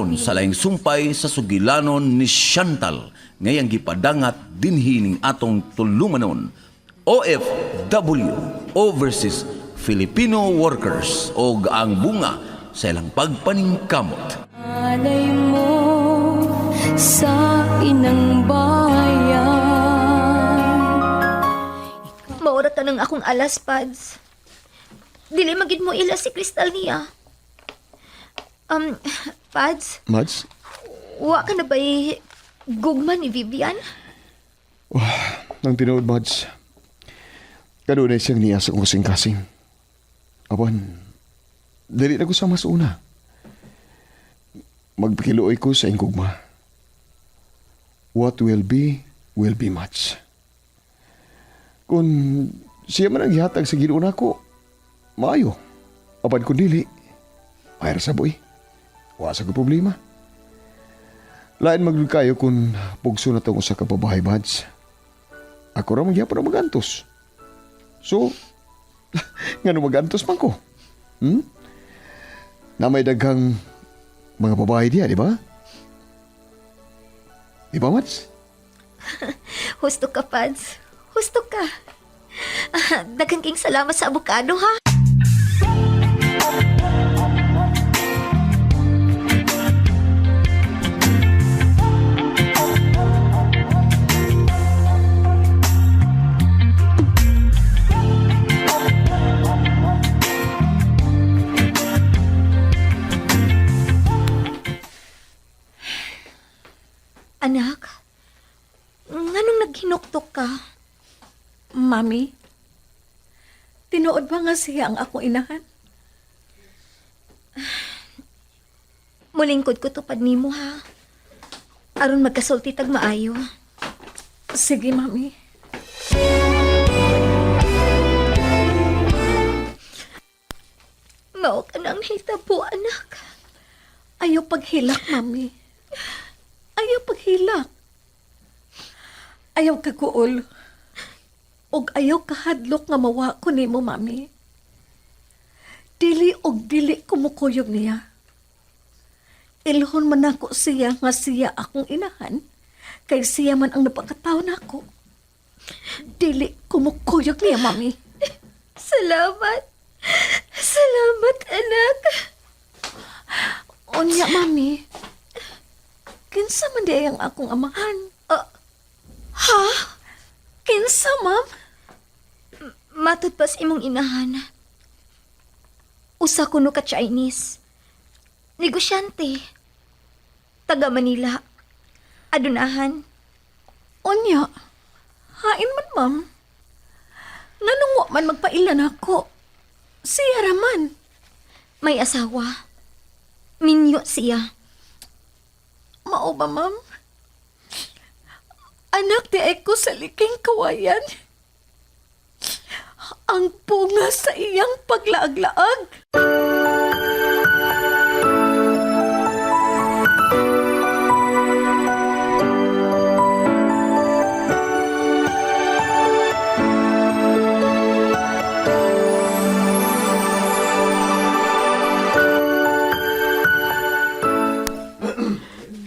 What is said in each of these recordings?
karon sa laing sumpay sa sugilanon ni Chantal ngayang gipadangat dinhining atong tulumanon. OFW, Overseas Filipino Workers, o ang bunga sa ilang pagpaningkamot. Alay mo sa inang bayan. Maura ka ng akong alas, Pads. Dili magid mo ila si Crystal niya. Pads, Mads? wa ka na ba'y gugma ni Vivian? Nang tinuod, Mads. Kanunay siyang niya sa kasing-kasing. Awan, dali na ko sa mas una. Magpakiluoy ko sa ingkugma. What will be, Mads. Kung siya man ang ihatag sa ginuuna ko, maayo. Apan kung dili, mayroon sa boy. Wasa ko problema. Lain maglukayo kung pugso na itong usa ka babae, Mads. Ako ra magyapon na magantos. So, nga magantos man ko. Na may daghang mga babae diya, di ba? Di ba, Mads? Husto ka, Pads. Husto ka. Daghang king salamat sa abukado, ha? Anak, nganong naghinuktok ka? Mami, tinuod ba nga siya ang akong inahan? Mulingkod ko tupad nimo, ha? Aron magkasulti tag maayo. Sige, Mami. Mao ka nang hitabo, anak. Ayaw paghilak, Mami. Ayaw paghilak. Ayaw kaguol. Og ayaw kahadlok nga mawa ko nimo, Mami. Dili og dili kumukuyog niya. Ilhon man ako siya nga siya akong inahan, kay siya man ang napakataon ako. Dili kumukuyog niya, Mami. Salamat. Salamat, anak. Unya, Mami. Kinsa man di ang akong amahan? Ha? Kinsa, Ma'am? Matod pas imong inahan. Usa kuno ka Chinese. Negosyante. Taga Manila. Adunahan. Unya, hain man, Ma'am. Nganong wa man magpailan ako? Siya raman. May asawa. Minyo siya. Mao ba, Ma'am? Anak di ay ko sa liking kawayan. Ang bunga sa iyang paglaag-laag.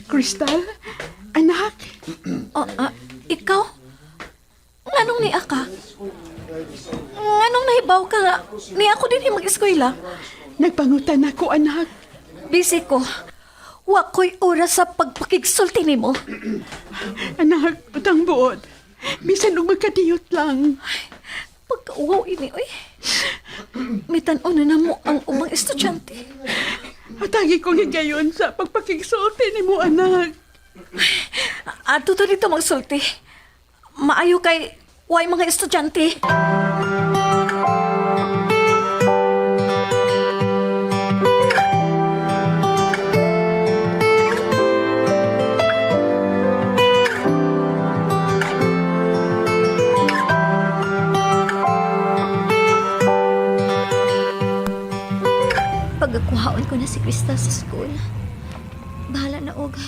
Crystal? Anak? Ikaw? Nganong niya ka? Nganong nahibaw ka nga? Ni ako din mag-eskwela. Nagpangutan ako, anak. Busy ko. Wa ko'y oras sa pagpakigsulti nimo. Anak, utang buot. Bisan og magkadiyot lang. Pagkauwaw ini, oy. Mitan-o na mo ang umang estudyante. Atagi ko higayon sa pagpakigsulti ni mo, anak. Ato to dito magsulti. Maayo kay way mga estudyante. Pagakuhaon ko na si Crystal sa school. Bahala na, og.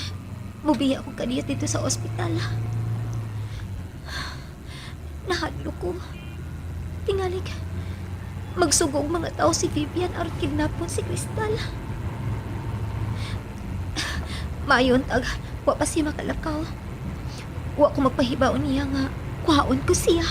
Mubiya ko kadiyot dito sa ospital. Nahadlo ko. Tingalig. Magsugong mga tao si Vivian aron kidnapon si Crystal. Maayon tag, wa pa siya makalakaw. Wa ko magpahibaw niya nga, kuhaon ko siya.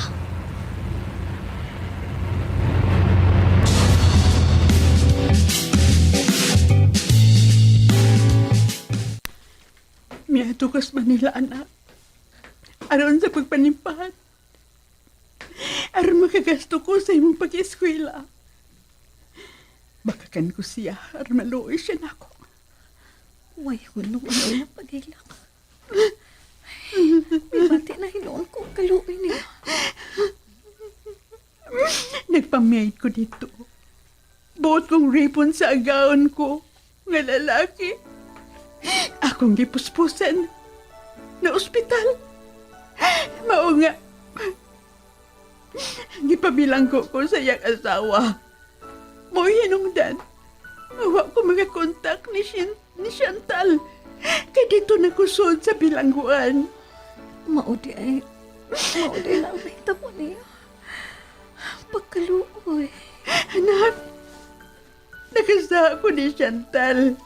Miyato kas Manila, anak. Aron sa pagpanimpahan. Aron makagasto ko sa imong pag-eskwela. Bakakan ko siya, aron maluoy siya na ako. Way, hulo-hulo na pagilak. May bati na hinuon ko kaluoy niya. Nagpamaid ko dito. Buot kong ripon sa agaon ko nga lalaki. Akong gipuspusan na ospital. Mao nga. Gipabilang ko sa iyang asawa. Mo hinungdan. Awa ko mga kontak ni Chantal. Kaya dito nakusod sa bilangguan. Maudi lang may tabo niya. Pagkaluoy. Anak, nakasa ako ni Chantal.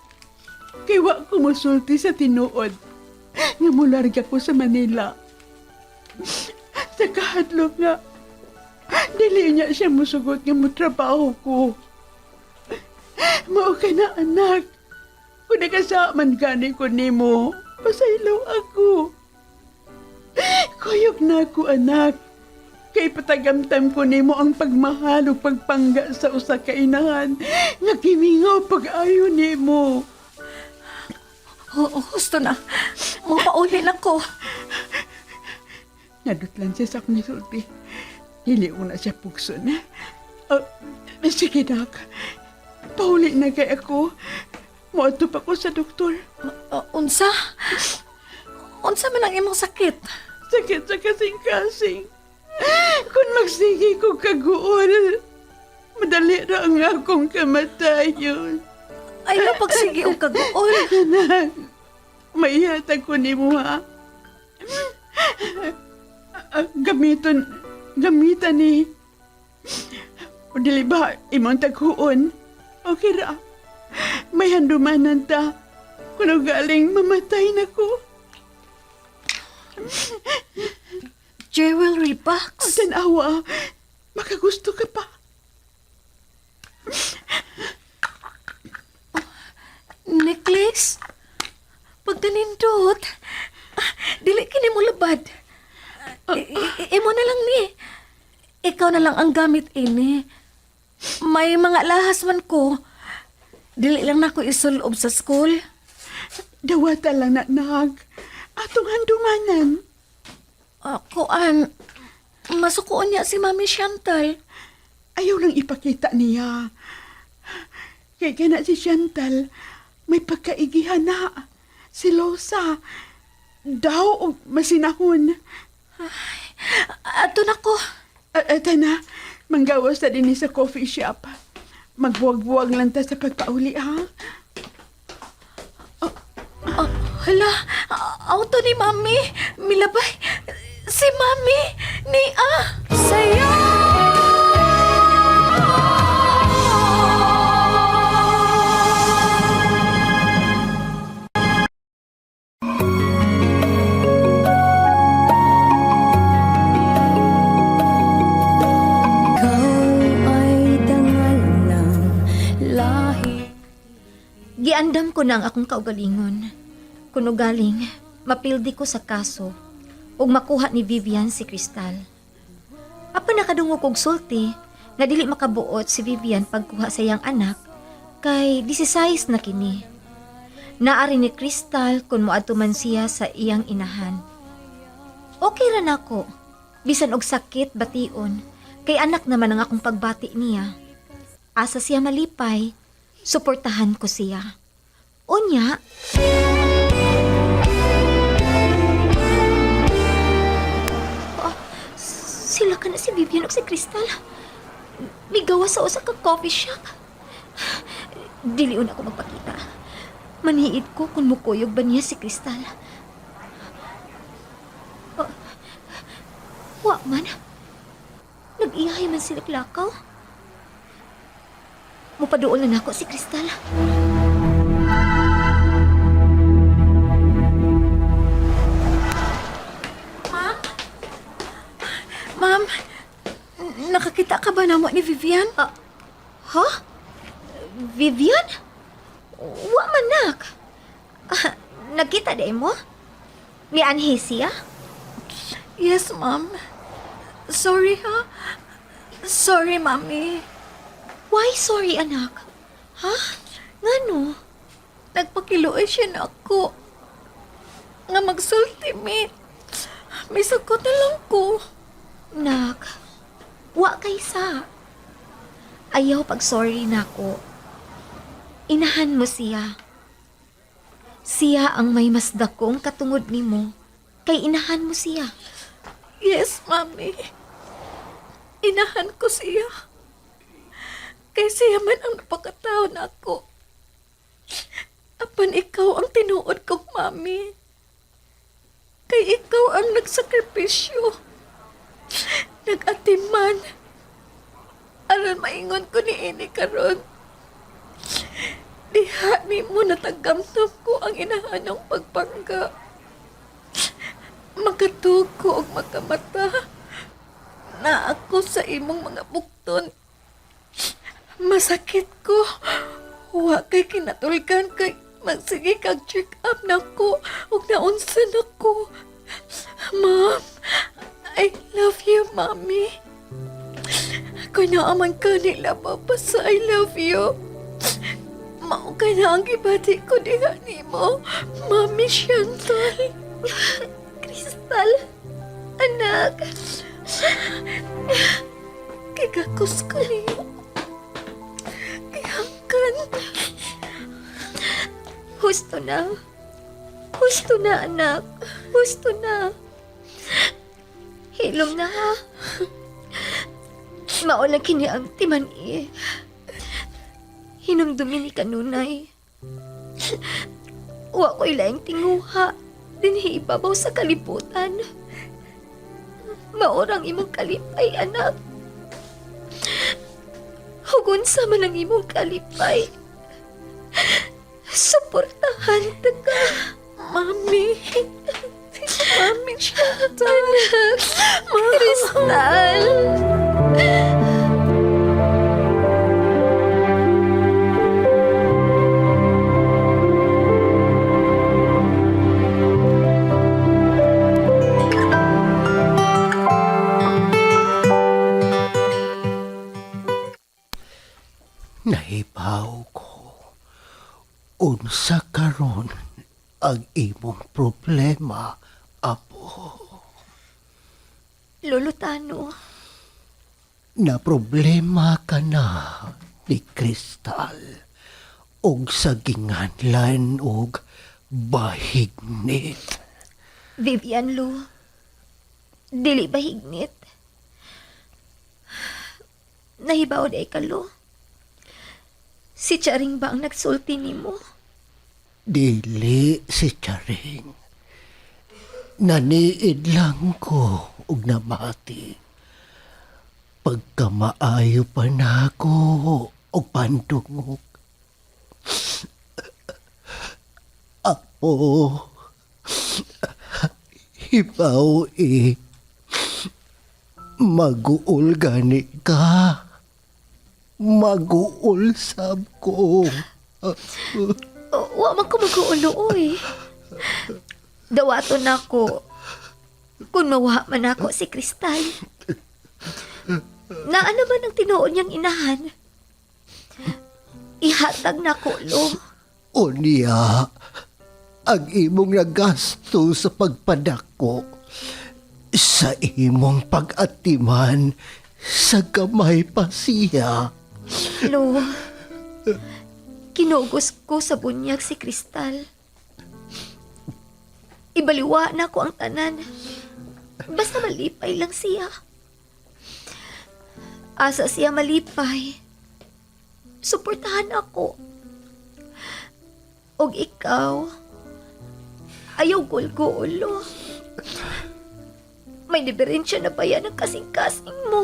Kaya wa ko musulti sa tinuod. Nga mularga ko sa Manila. Sa kahadlok nga, dili niya siya musugot nga mutrabaho ko. Mao ka na, anak. Kung nakasaman gani ko nimo, pasaylaw ako. Kuyog na ako, anak. Kay patagamtam ko nimo ang pagmahal ug pagpangga sa usa ka inahan nga kimingaw pag-ayo nimo. Oo, gusto na. Mapauli na ko. Nadutlan siya sa akong isulti. Dili ko na siya pugson. Sige, Nak. Pauli na kay ako. Muadto pa ko sa doktor. Unsa? Unsa man ang imong sakit? Sakit sa kasing-kasing. Kung magsige ko kaguol, madali ra ang akong kamatayon. Ayaw pagsige o kaguol. Anak, maihatag ko ni mo, ha? Gamitan ni... O dili ba, imong taghuon? Okay ra. May handumanan ta. Kung galing, mamatay na ko. Jewelry O box. tanawa, makagusto ka pa. Necklace. Pagkanindot. Dili kini mo labad. Imo na lang ni. Ikaw na lang ang gamit ini. May mga lahas man ko. Dili lang nako isulob sa school. Dawata lang na nag. Atong handumanan. Kuan, masukuon niya si Mami Chantal. Ayaw lang ipakita niya. Kaya na si Chantal, may pagkaigihan na. Silosa. Daw o masinahon. Ato na ko. Ata na, manggawas na din sa coffee shop. Magbuwag-buwag lang ta sa pagpauli, ha? Hala, auto ni Mami. Milabay. Si Mami. Ni Sayo! Giandam ko na ang akong kaugalingon. Kuno galing, mapildi ko sa kaso ug makuha ni Vivian si Crystal. Apa nakadungog og sulti nga dili makabuot si Vivian pagkuha sa iyang anak kay 16 na kini. Naari ni Crystal kung moadto man siya sa iyang inahan. Okay ra nako. Bisan og sakit bation kay anak naman ang akong pagbati niya. Asa siya malipay, suportahan ko siya. Unya, sila ka na si Vivian o si Crystal. Migawa sa usa ka coffee shop. Diliun ako magpakita. Maniid ko kung mukuyog ba niya si Crystal. Wa man. Nag-iyahay man sila klakaw. Mupadoon na ako si Crystal. ba na mo ni Vivian? Ha? Vivian? Wa man nak. Nagkita day mo? Ni anhi siya? Yes, ma'am. Sorry, ha? Sorry, mami. Why sorry, anak? Ha? Ngano? Nagpakiluoy siya na ako. Nga magsulti, may sagot na lang ko. Nak, wa kaysa. Ayaw pag sorry na ko. Inahan mo siya. Siya ang may mas dakong katungod nimo. Kay inahan mo siya. Yes, mami. Inahan ko siya. Kay siya man ang napakatao na ako. Apan ikaw ang tinuod kong mami. Kay ikaw ang nagsakripisyo. Nag-atiman. Aron maingon ko ni ini karon. Diha ni mo natagamtam ko ang inahanong pagpangga. Magkatug ko og magkamata na ako sa imong mga bukton. Masakit ko. Wa kay kinatulgan kay magsige kag check up na ko ug naunsan ako. Mom, I love you, Mommy. Kung naaman ka nila, babasa, I love you. Mao ka na ang gibati ko diha nimo, Mami Chantal. Crystal, anak. Kagakus ko niyo. Kihangkan. Husto na. Husto na, anak. Husto na. Hilom na, ha? Maolang kini ang timan Hinumdumi ni kanunay. Wa ko'y laing tinguha. Dinhi ibabaw sa kalibutan. Maorang imong kalipay, anak. Hugon sa man ang imong kalipay. Suportahan ta ka. Mami. Mami Chantal. Crystal. Nahibaw ko unsa karon ang imong problema, apo. Lolo Tano, Na problema ka na ni Crystal og sa ginganlan og bahignit. Vivian Lu, dili ba hignit? Nahibaw day ka, Lu. Si Charing ba ang nagsulti nimo? Dili si Charing. Naniid lang ko og namati. Pagkamaayo pa nako og pandungog. Apo, hibaw maguol gani ka. Maguol sab ko. Wa man ko mag-uulo-uy. Dawaton ako. Kung mawa man ako si Crystal. Naa naman ang tinuon niyang inahan. Ihatag na ko, Lo. Unya, ang imong nagasto sa pagpadako sa imong pag-atiman sa gamay pa siya. Lo, kinugos ko sa bunyag si Crystal. Ibaliwa na ko ang tanan. Basta malipay lang siya. Asa siya malipay. Suportahan ako. Og ikaw, ayaw gulgulo. May diferensya na ba yan ang kasing-kasing mo?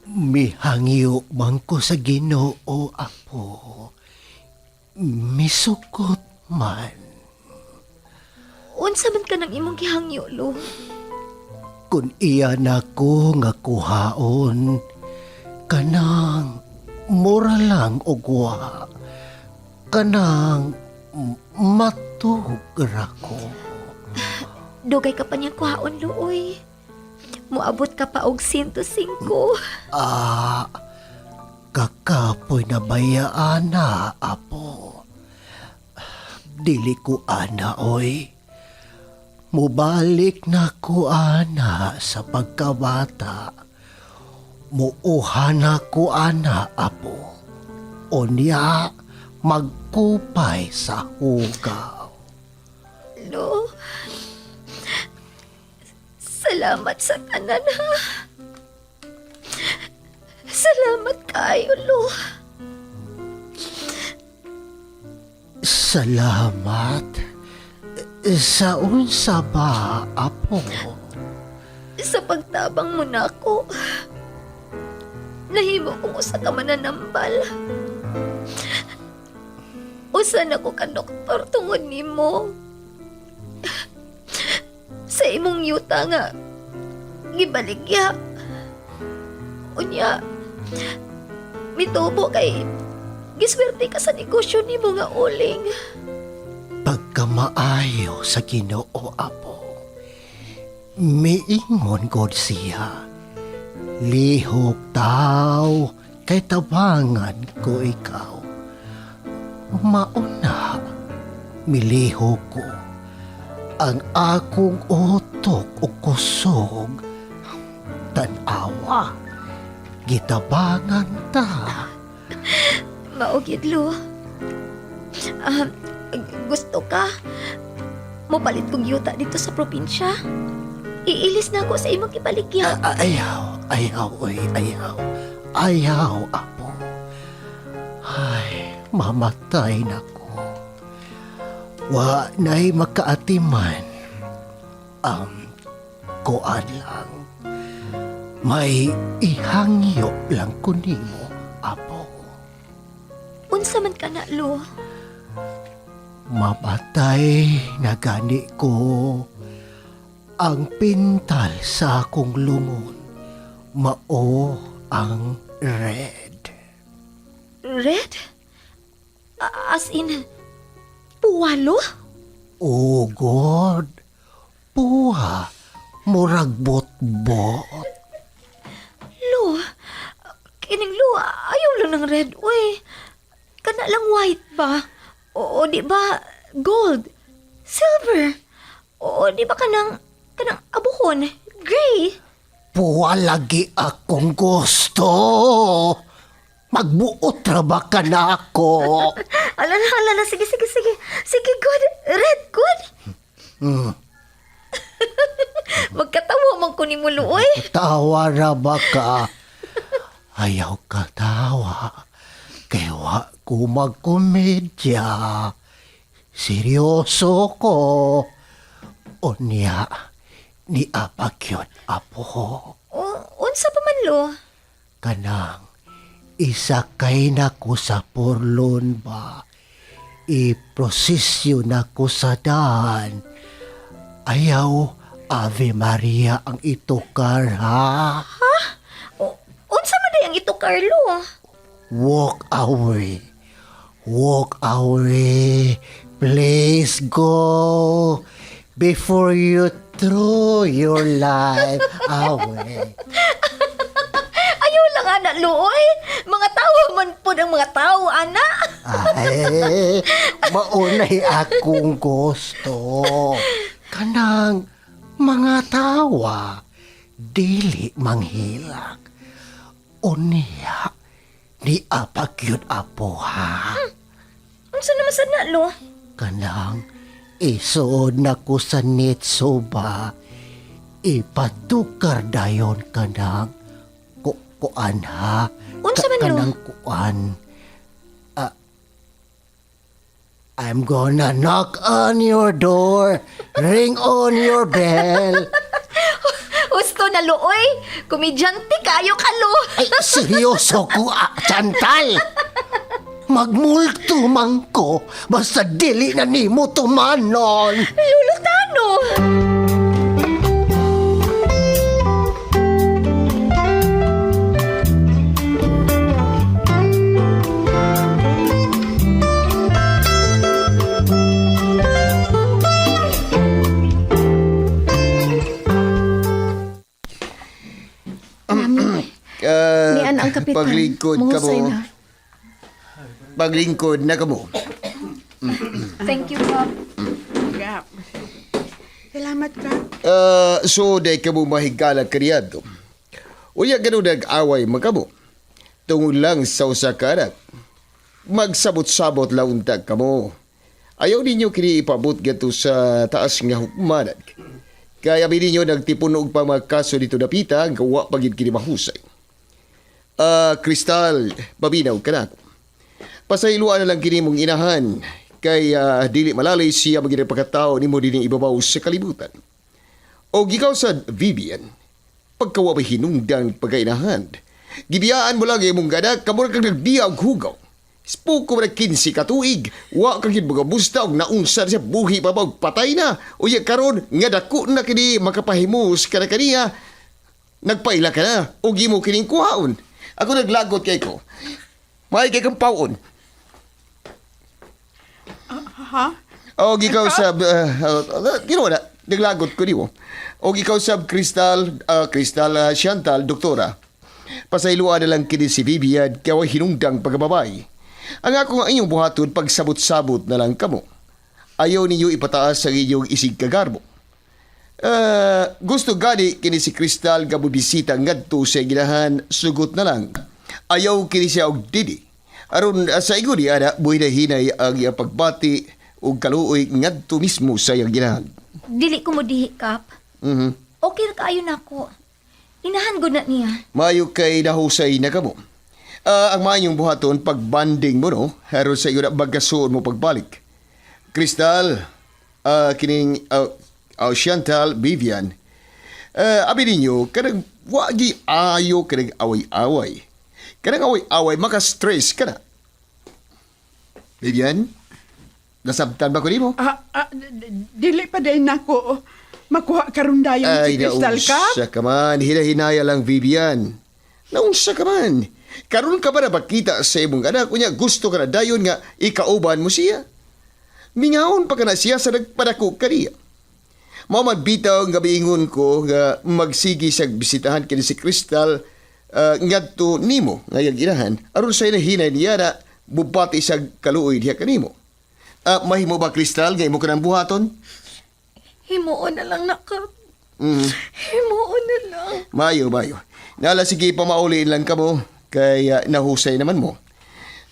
Mihangyo man ko sa Ginoo, apo. Misukot man. Unsa man ka ng imong gihangyo, Lo? Kung iya na ko nga kuhaon, Kanang mura lang ugwa. Kanang matugra ko. Dugay ka pa niya kuhaon, Luoy. Muabot ka pa og 105. Kakapoy na bayaan na, apo. Dili ko ana, oy. Mubalik na ko ana sa pagkabata. Muuha na ko ana, apo. Unya, magkupay sa hugaw. Lo, salamat sa tanan, ha. Salamat kayo, Lo. Salamat. Sa unsa ba, apo? Sa pagtabang mo na ako. Nahimo kong usa ka mananambal. Usa na ko ka doktor tungod nimo. Sa imong yuta nga, gibaligya. Unya, mitubo kay giswerte ka sa negosyo nimo nga uling. Pagkamaayo sa Ginoo, apo. Miingon god siya. Lihok tao kay tabangan ko ikaw. Mauna, milihok ko ang akong utok o kusog. Tanawa, gitabangan ta. Maugid, Lo. Gusto ka? Mopalit kong yuta dito sa probinsya? Iilis na ako sa imong ibaligya. Ayaw, oy, ayaw. Ayaw, apo. Ay, mamatay na ko. Wa na'y makaatiman. Kuan lang. May ihangyo lang ko nimo, apo. Unsa man ka na, Lo? Mamatay na gani ko. Ang pintal sa akong lungon, mao ang red. Red? As in, puwalo? Oh God, puha, murag bot-bot. Lo, kining Lo, ayaw lang ng red, uy. Kana lang white ba? O di ba gold? Silver? O di ba kanang abuhon? Gray? Puha lagi akong gusto. Magbuot ra ba ka na ako? Ala, sige. Sige, good. Red, good. Magkatawa man ko ni mo, Lo, uy. Tawa ra ba ka? Ayaw ka tawa. Kaya wa ko magkomedya. Seryoso ko. Unya, ni apag yun, apo. Unsa pa man, Lo? Kanang, isakay na ko sa purlon ba? Iprosesyo na ko sa daan. Ayaw, Ave Maria ang itukar, ha? Unsa man day ang ito, Carlo? Walk away. Walk away. Please go. Before you throw your life away. Ayaw lang, ana, Lo, uy. Mga tao man po ng mga tao, ana. Ay, maunay akong gusto. Kanang mga tawa, dili manghilak. Unya, di apagyud apo, ha? Unsa naman sad na, Lo? Kanang, isuod na ko sa nitso ba? Ipatukar dayon kanang kuan, ha? Unsa man, Lo? Kanang kuan. I'm gonna knock on your door, ring on your bell. Gusto na, Lo, uy. Komedyante kayo ka, Lo. Ay, seryoso ko, Chantal. Magmulto man ko, basta dili na nimo tumanon. Lulutano. Kapitan. Paglingkod ka Mahusay mo. na. Paglingkod na ka mo. Thank you, Kap. Gap. Salamat ka. So, day ka mo mahigala kariyado. Uya ganun nag-away magkamo. Tungod lang sa usa ka anak. Magsabot-sabot launtag ka mo. Ayaw ninyo kini ipabot gato sa taas nga hukmanan. Kaya ninyo nagtipon og pa mga kaso dito na pita, gawa pagid kini mahusay. Kristal, babinaw ka na ako. Pasayloan na lang kini mong inahan, kay dili malalay siya magiging pagkatao ni mo din ibabaw sa kalibutan. O ikaw sa Vivian, pagkawa may hinungdang pagkainahan, gibiyaan mo lang mong ganak, kamura kang nagbiya og hugaw. Spoke ko na 15 katuig, wa kang mga busta og naunsa siya buhi pa ba og patay na. Uya karon nga dako na kini makapahimus kana kaniya. Nagpaila ka na og imo kining kuhaon. Ako naglagot kay ko. May kay kang paon. Ha? Og ikaw sab ginawa na naglagot ko nimo. Og ikaw sab Crystal Chantal doktora. Pasayloan na lang kini si Vivian kaya hinungdang pagkababay. Ang ako nga inyong buhaton pagsabot-sabot na lang kamo. Ayaw ninyo ipataas sa inyong isig kagarbo. Gusto gani kini si Crystal nga bubisita ngadto sa ginahan sugot na lang. Ayaw kini siya og didi. Aron sa iguni ana buhay na hinay ang iyang pagbati og kaluoy ngadto mismo sa iyang ginahan. Dili ko mo dihi, Kap. Okay ra kaayo na ako. Inahan gud na niya. Mayo kay nahusay na kamo. Ang mayong buhaton pagbanding mo no, haron sa iyo na bagasuon mo pagbalik. Crystal, kining Chantal, Vivian, abi ninyo, kanang wagi ayo kanang away-away. Kanang away-away, maka-stress ka na. Vivian, nasabtan ba ko nimo? Dili pa din ako makuha karundayon si Crystal ka. naunsa ka man, hinahinaya lang Vivian. Naunsa ka man. Karon ka ba na bakita sa imong anak, kunya gusto ka na dayon nga ikauban mo siya? Mingahon pa ka na siya sa nagpadako kaniya. Mao bitaw nga biingon ko nga magsigi sa bisitahan kini si Crystal ngadto nimo nga ginahan aron sa hinay niya na bubati sa kaluoy diha kanimo. Mahimo ba Crystal nga imo kanang buhaton? Himuon na lang na, Kap. Himuon na lang. Mayo. Nala sige pamauliin lang ka mo kay nahusay naman mo.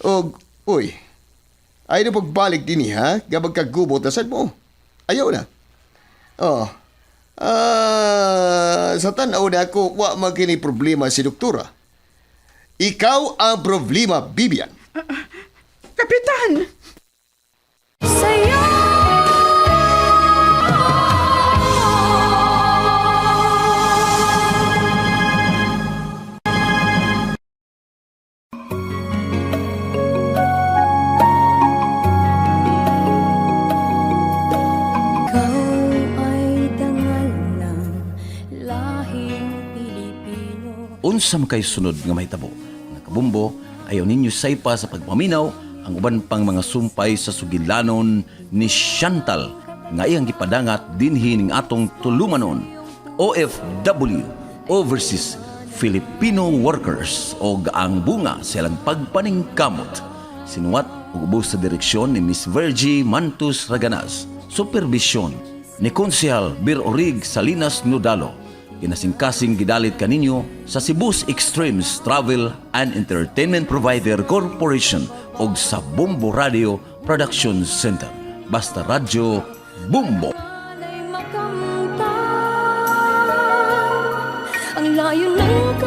Og uy. Ay na pagbalik din ha, gabag kagubot na sad mo. Ayaw na. Sa tanaw na ako, wa magkini problema si doktora. Ikaw ang problema, Vivian. Kapitan! Unsa man kay sunod nga mahitabo. Nakabumbo, ayaw ninyo saypa sa pagpaminaw ang uban pang mga sumpay sa sugilanon ni Chantal nga iyang gipadangat dinhi ning atong tulumanon OFW Overseas Filipino Workers o ang bunga sa ilang pagpaningkamot. Sinuwat ug ubos sa direksyon ni Miss Virgie Mantus Raganas. Supervision ni Konsehal Bir Orig Salinas Nudalo. Kinasingkasing gidalit kaninyo sa Cebu's Extremes Travel and Entertainment Provider Corporation o sa Bumbo Radio Production Center. Basta Radyo Bumbo. Ang layo ng